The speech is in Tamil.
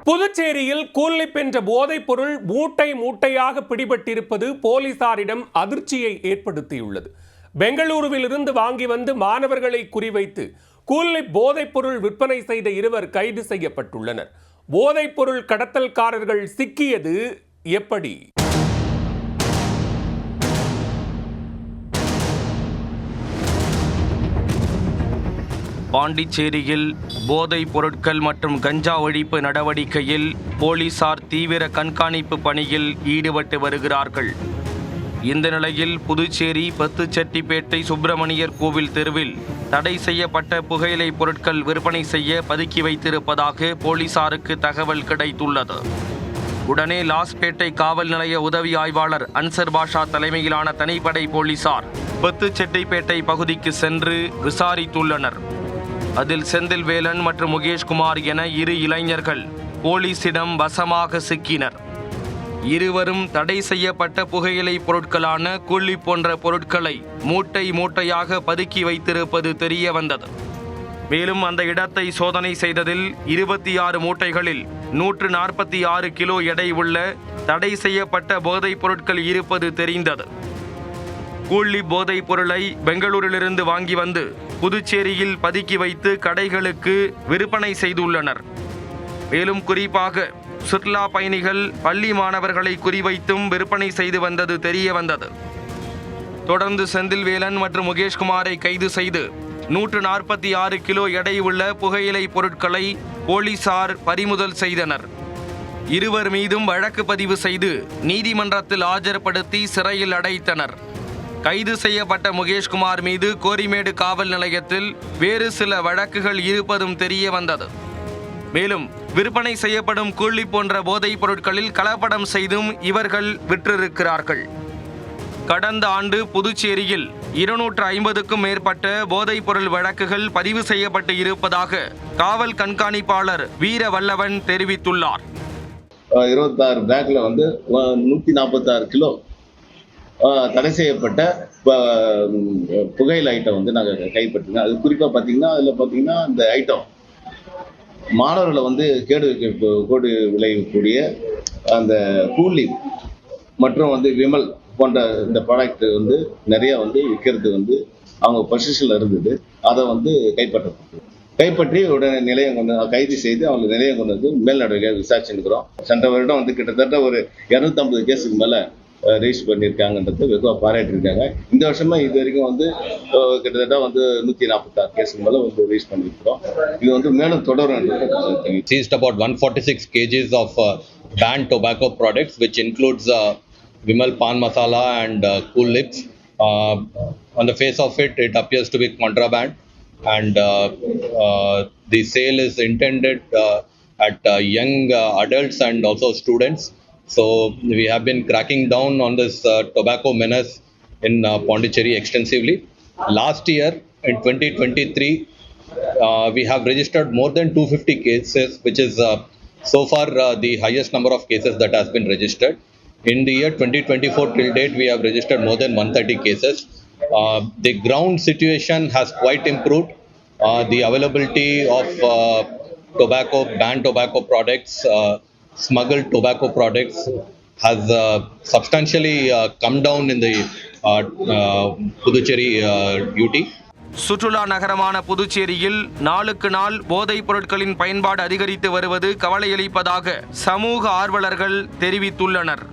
புதுச்சேரியில் கூல்லிப் என்ற போதைப் பொருள் மூட்டை மூட்டையாக பிடிபட்டிருப்பது போலீசாரிடம் அதிர்ச்சியை ஏற்படுத்தியுள்ளது. பெங்களூருவிலிருந்து வாங்கி வந்து மாணவர்களை குறிவைத்து கூல்லிப் போதைப் பொருள் விற்பனை செய்த இருவர் கைது செய்யப்பட்டுள்ளனர். போதைப் பொருள் கடத்தல்காரர்கள் சிக்கியது எப்படி? பாண்டிச்சேரியில் போதைப் பொருட்கள் மற்றும் கஞ்சா ஒழிப்பு நடவடிக்கையில் போலீசார் தீவிர கண்காணிப்பு பணியில் ஈடுபட்டு வருகிறார்கள். இந்த நிலையில் புதுச்சேரி பத்துச்செட்டிப்பேட்டை சுப்பிரமணியர் கோவில் தெருவில் தடை செய்யப்பட்ட புகையிலை பொருட்கள் விற்பனை செய்ய பதுக்கி வைத்திருப்பதாக போலீசாருக்கு தகவல் கிடைத்துள்ளது. உடனே லாஸ்பேட்டை காவல் நிலைய உதவி ஆய்வாளர் அன்சர் பாஷா தலைமையிலான தனிப்படை போலீசார் பத்துச்செட்டிப்பேட்டை பகுதிக்கு சென்று விசாரித்துள்ளனர். அதில் செந்தில்வேலன் மற்றும் முகேஷ்குமார் என இரு இளைஞர்கள் போலீசிடம் வசமாக சிக்கினர். இருவரும் தடை செய்யப்பட்ட புகையிலை பொருட்களான கூல்லிப் போன்ற பொருட்களை மூட்டை மூட்டையாக பதுக்கி வைத்திருப்பது தெரிய வந்தது. மேலும் அந்த இடத்தை சோதனை செய்ததில் 26 மூட்டைகளில் 146 கிலோ எடை உள்ள தடை செய்யப்பட்ட போதைப் பொருட்கள் இருப்பது தெரிந்தது. கூல்லிப் போதைப் பொருளை பெங்களூரிலிருந்து வாங்கி வந்து புதுச்சேரியில் பதுக்கி வைத்து கடைகளுக்கு விற்பனை செய்துள்ளனர். மேலும் குறிப்பாக சுற்றுலா பயணிகள், பள்ளி மாணவர்களை குறிவைத்தும் விற்பனை செய்து வந்தது தெரிய வந்தது. தொடர்ந்து செந்தில்வேலன் மற்றும் முகேஷ்குமாரை கைது செய்து 146 கிலோ எடை உள்ள புகையிலை பொருட்களை போலீசார் பறிமுதல் செய்தனர். இருவர் மீதும் வழக்கு பதிவு செய்து நீதிமன்றத்தில் ஆஜர்படுத்தி சிறையில் அடைத்தனர். கைது செய்யப்பட்ட முகேஷ்குமார் மீது கோரிமேடு காவல் நிலையத்தில் வேறு சில வழக்குகள் இருப்பதும் தெரிய வந்தது. மேலும் விற்பனை செய்யப்படும் கூல்லிப் போன்ற போதைப் பொருட்களில் கலப்படம் செய்தும் இவர்கள் விற்றிருக்கிறார்கள். கடந்த ஆண்டு புதுச்சேரியில் 250க்கும் மேற்பட்ட போதைப் பொருள் வழக்குகள் பதிவு செய்யப்பட்டு இருப்பதாக காவல் கண்காணிப்பாளர் வீரவல்லவன் தெரிவித்துள்ளார். 26 பேக்ல 146 கிலோ தடை செய்யப்பட்ட புகையிலை ஐட்டம் நாங்கள் கைப்பற்றினோம். அது குறிப்பாக பார்த்தீங்கன்னா அதில் இந்த ஐட்டம் மாணவர்களை கேடு விளைவிக்கக்கூடிய அந்த கூல்லிப் மற்றும் விமல் போன்ற இந்த ப்ராடக்ட் நிறைய விற்கிறது அவங்க பொசிஷனில் இருந்தது. அதை கைப்பற்றி உடனே நிலையம் கைது செய்து அவங்க நிலையம் கொண்டு மேல் நடவடிக்கை விசாரிச்சுருக்கிறோம். சென்ற வருடம் கிட்டத்தட்ட ஒரு 250 கேஸுக்கு மேலே ரெஜிஸ்டர் பண்ணியிருக்காங்கன்றது வெகுவாக பாராட்டியிருக்காங்க. இந்த வருஷமா இது வரைக்கும் கிட்டத்தட்ட 146 கேஸுக்கு மேலே ரெஜிஸ்டர் பண்ணியிருக்கிறோம். இது மேலும் தொடரும். Seized about 146 kgs of banned tobacco products, which includes Vimal Pan Masala and Cool-Lips. On the face of it, it appears to be contraband, and the sale is intended at young adults and also students. So we have been cracking down on this tobacco menace in Pondicherry extensively. Last year, in 2023, we have registered more than 250 cases, which is so far the highest number of cases that has been registered. In the year 2024 till date, we have registered more than 130 cases. The ground situation has quite improved. The availability of banned tobacco products, smuggled tobacco products has substantially come down in the Puducherry UT. சுற்றுலா நகரமான புதுச்சேரியில் நாளுக்கு நாள் போதைப் பொருட்களின் பயன்பாடு அதிகரித்து வருவது கவலையளிப்பதாக சமூக ஆர்வலர்கள் தெரிவித்துள்ளனர்.